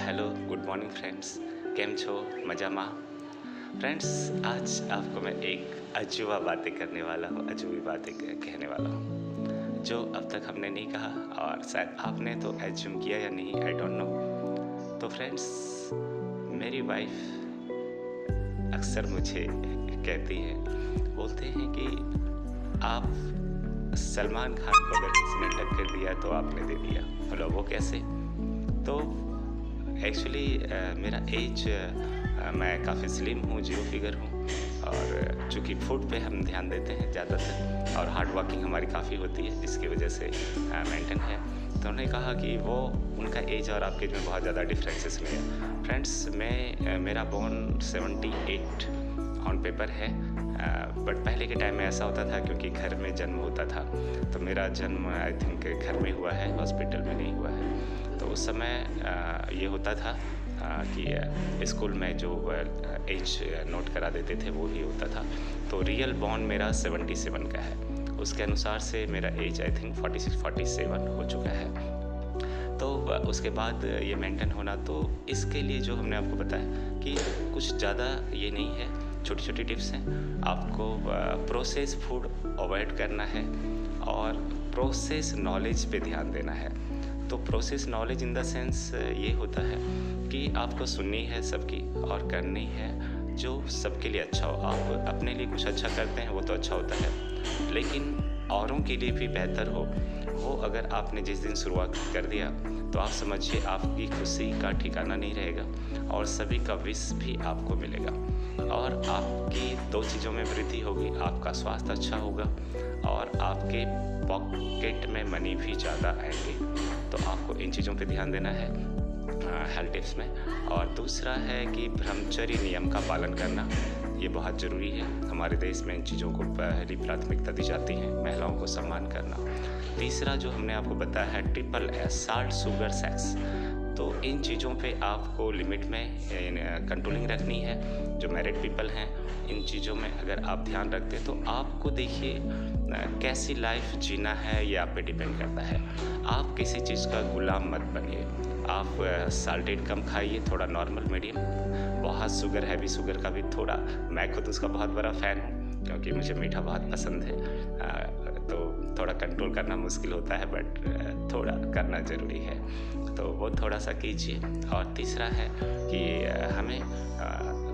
Hello good morning friends, केम छो मजामा। Friends, आज आपको मैं एक अजूबा बातें करने वाला हूँ, अजूबी बातें कहने वाला हूँ जो अब तक हमने नहीं कहा और शायद आपने तो एज्यूम किया या नहीं, आई डोंट नो। तो फ्रेंड्स, मेरी वाइफ अक्सर मुझे कहती है, बोलते हैं कि आप सलमान खान को अगर किसी ने टक्कर दिया तो आपने दे दिया। बोलो वो कैसे? तो एक्चुअली मेरा एज मैं काफ़ी स्लिम हूँ, जीरो फिगर हूँ और चूँकि फूड पे हम ध्यान देते हैं ज़्यादातर और हार्ड वर्किंग हमारी काफ़ी होती है, जिसकी वजह से मेंटेन है। तो उन्होंने कहा कि वो उनका एज और आपके एज में बहुत ज़्यादा डिफरेंसेस नहीं है। फ्रेंड्स, मेरा बोर्न 78 ऑन पेपर है, बट पहले के टाइम में ऐसा होता था क्योंकि घर में जन्म होता था, तो मेरा जन्म आई थिंक घर में हुआ है, हॉस्पिटल में नहीं हुआ है। तो उस समय ये होता था कि स्कूल में जो एज नोट करा देते थे वो ही होता था। तो रियल बॉर्न मेरा 77 का है, उसके अनुसार से मेरा एज आई थिंक 46-47 हो चुका है। तो उसके बाद ये मेंटेन होना, तो इसके लिए जो हमने आपको बताया कि कुछ ज़्यादा ये नहीं है, छोटी छोटी टिप्स हैं। आपको प्रोसेस फूड अवॉइड करना है और प्रोसेस नॉलेज पे ध्यान देना है। तो process knowledge in the sense ये होता है कि आपको सुननी है सबकी और करनी है जो सबके लिए अच्छा हो। आप अपने लिए कुछ अच्छा करते हैं वो तो अच्छा होता है, लेकिन औरों के लिए भी बेहतर हो वो अगर आपने जिस दिन शुरुआत कर दिया तो आप समझिए आपकी खुशी का ठिकाना नहीं रहेगा और सभी का विश भी आपको मिलेगा और आपकी दो चीज़ों में वृद्धि होगी। आपका स्वास्थ्य अच्छा होगा और आपके पॉकेट में मनी भी ज़्यादा आएंगे। तो आपको इन चीज़ों पे ध्यान देना है हेल्थ टिप्स में। और दूसरा है कि ब्रह्मचर्य नियम का पालन करना, ये बहुत ज़रूरी है। हमारे देश में इन चीज़ों को पहली प्राथमिकता दी जाती है, महिलाओं को सम्मान करना। तीसरा जो हमने आपको बताया है SSS, साल्ट, शुगर, सेक्स। तो इन चीज़ों पे आपको लिमिट में कंट्रोलिंग रखनी है। जो मैरिड पीपल हैं, इन चीज़ों में अगर आप ध्यान रखते हैं तो आपको देखिए कैसी लाइफ जीना है ये आप पे डिपेंड करता है। आप किसी चीज़ का गुलाम मत बनिए। आप साल्टेड कम खाइए, थोड़ा नॉर्मल मीडियम। बहुत शुगर, हैवी शुगर का भी थोड़ा, मैं खुद उसका बहुत बड़ा फ़ैन हूँ क्योंकि मुझे मीठा बहुत पसंद है। तो थोड़ा कंट्रोल करना मुश्किल होता है बट थोड़ा करना ज़रूरी है, तो वो थोड़ा सा कीजिए। और तीसरा है कि हमें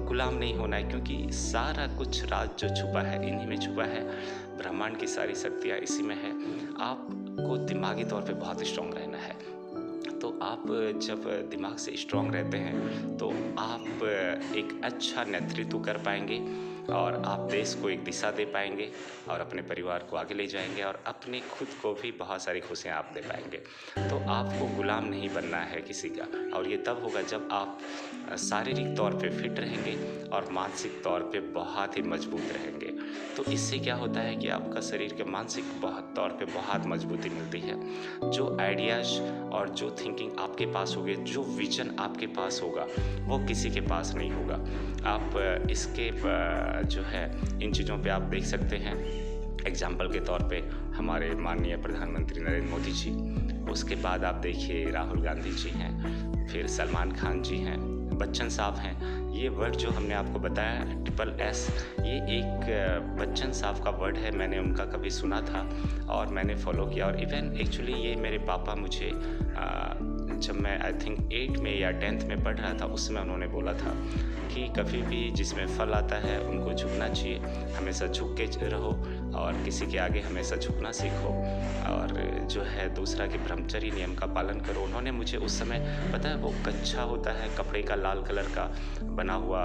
गुलाम नहीं होना है, क्योंकि सारा कुछ राज जो छुपा है इन्हीं में छुपा है। ब्रह्मांड की सारी शक्तियाँ इसी में है। आपको दिमागी तौर पे बहुत स्ट्रांग रहना है। तो आप जब दिमाग से स्ट्रांग रहते हैं तो आप एक अच्छा नेतृत्व कर पाएंगे और आप देश को एक दिशा दे पाएंगे और अपने परिवार को आगे ले जाएंगे और अपने खुद को भी बहुत सारी खुशियाँ आप दे पाएंगे। तो आपको गुलाम नहीं बनना है किसी का, और ये तब होगा जब आप शारीरिक तौर पे फिट रहेंगे और मानसिक तौर पे बहुत ही मजबूत रहेंगे। तो इससे क्या होता है कि आपका शरीर के मानसिक तौर पे बहुत मजबूती मिलती है। जो आइडियाज़ और जो थिंकिंग आपके पास होगी, जो विजन आपके पास होगा, वो किसी के पास नहीं होगा। आप इसके जो है इन चीज़ों पे आप देख सकते हैं। एग्जाम्पल के तौर पे हमारे माननीय प्रधानमंत्री नरेंद्र मोदी जी, उसके बाद आप देखिए राहुल गांधी जी हैं, फिर सलमान खान जी हैं, बच्चन साहब हैं। ये वर्ड जो हमने आपको बताया SSS, ये एक बच्चन साहब का वर्ड है। मैंने उनका कभी सुना था और मैंने फॉलो किया। और इवन एक्चुअली ये मेरे पापा मुझे जब मैं आई थिंक 8 में या 10th में पढ़ रहा था, उसमें उन्होंने बोला था कि कभी भी जिसमें फल आता है उनको झुकना चाहिए, हमेशा झुक के रहो और किसी के आगे हमेशा झुकना सीखो। और जो है दूसरा कि ब्रह्मचर्य नियम का पालन करो। उन्होंने मुझे उस समय, पता है वो कच्छा होता है कपड़े का, लाल कलर का बना हुआ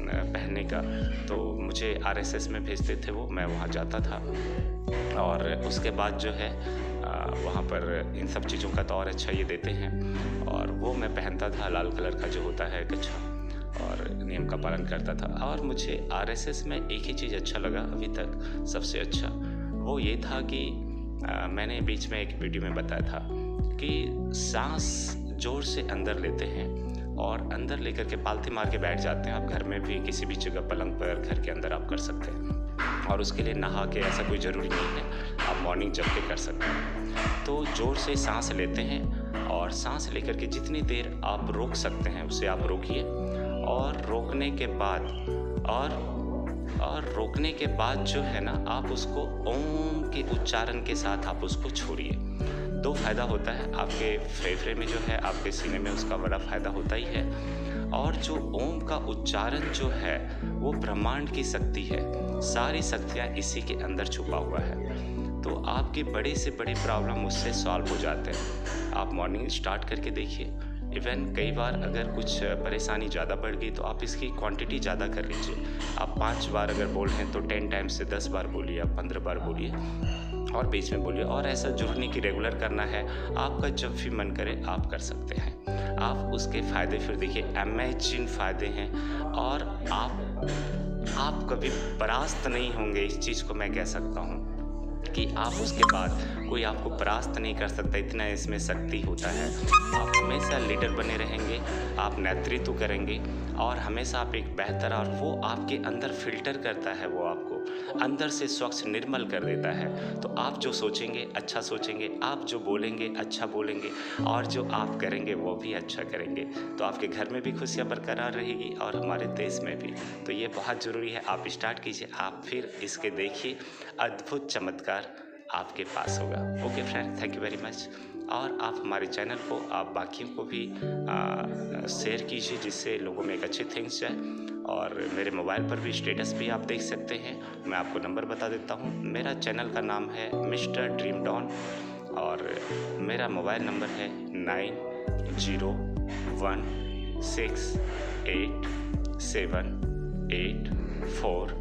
पहनने का, तो मुझे RSS में भेजते थे वो, मैं वहाँ जाता था और उसके बाद जो है वहाँ पर इन सब चीज़ों का तो और अच्छा ये देते हैं और वो मैं पहनता था, लाल कलर का जो होता है कच्छा, और नियम का पालन करता था। और मुझे RSS में एक ही चीज़ अच्छा लगा अभी तक, सबसे अच्छा वो ये था कि मैंने बीच में एक वीडियो में बताया था कि सांस जोर से अंदर लेते हैं और अंदर लेकर के पालथी मार के बैठ जाते हैं। आप घर में भी किसी भी जगह पलंग पर घर के अंदर आप कर सकते हैं और उसके लिए नहा के ऐसा कोई ज़रूरी नहीं है, आप मॉर्निंग जग के कर सकते हैं। तो ज़ोर से सांस लेते हैं और सांस लेकर के जितनी देर आप रोक सकते हैं उसे आप रोकिए, और रोकने के बाद जो है ना, आप उसको ओम के उच्चारण के साथ आप उसको छोड़िए। 2 फायदा होता है, आपके फेफड़े में जो है, आपके सीने में उसका बड़ा फायदा होता ही है। और जो ओम का उच्चारण जो है वो ब्रह्मांड की शक्ति है, सारी शक्तियाँ इसी के अंदर छुपा हुआ है। तो आपके बड़े से बड़े प्रॉब्लम उससे सॉल्व हो जाते हैं। आप मॉर्निंग स्टार्ट करके देखिए। इवन कई बार अगर कुछ परेशानी ज़्यादा बढ़ गई तो आप इसकी क्वांटिटी ज़्यादा कर लीजिए। आप 5 बार अगर बोल रहे हैं तो 10 टाइम्स से 10 बार बोलिए, आप 15 बार बोलिए और बीच में बोलिए। और ऐसा जरूरी नहीं कि रेगुलर करना है, आपका जब भी मन करे आप कर सकते हैं। आप उसके फ़ायदे फिर देखिए, अमेजिंग फ़ायदे हैं। और आप कभी परास्त नहीं होंगे, इस चीज़ को मैं कह सकता हूँ कि आप उसके बाद कोई आपको परास्त नहीं कर सकता, इतना इसमें शक्ति होता है। आप हमेशा लीडर बने रहेंगे, आप नेतृत्व करेंगे और हमेशा आप एक बेहतर, और वो आपके अंदर फिल्टर करता है, वो आपको अंदर से स्वच्छ निर्मल कर देता है। तो आप जो सोचेंगे अच्छा सोचेंगे, आप जो बोलेंगे अच्छा बोलेंगे, और जो आप करेंगे वो भी अच्छा करेंगे। तो आपके घर में भी खुशियाँ बरकरार रहेगी और हमारे देश में भी। तो ये बहुत ज़रूरी है, आप स्टार्ट कीजिए, आप फिर इसके देखिए अद्भुत चमत्कार आपके पास होगा। Okay friend, thank you very much. और आप हमारे चैनल को आप बाकियों को भी शेयर कीजिए, जिससे लोगों में एक अच्छी थिंग्स जाए। और मेरे मोबाइल पर भी स्टेटस भी आप देख सकते हैं, मैं आपको नंबर बता देता हूँ। मेरा चैनल का नाम है मिस्टर ड्रीम डॉन और मेरा मोबाइल नंबर है 90168784।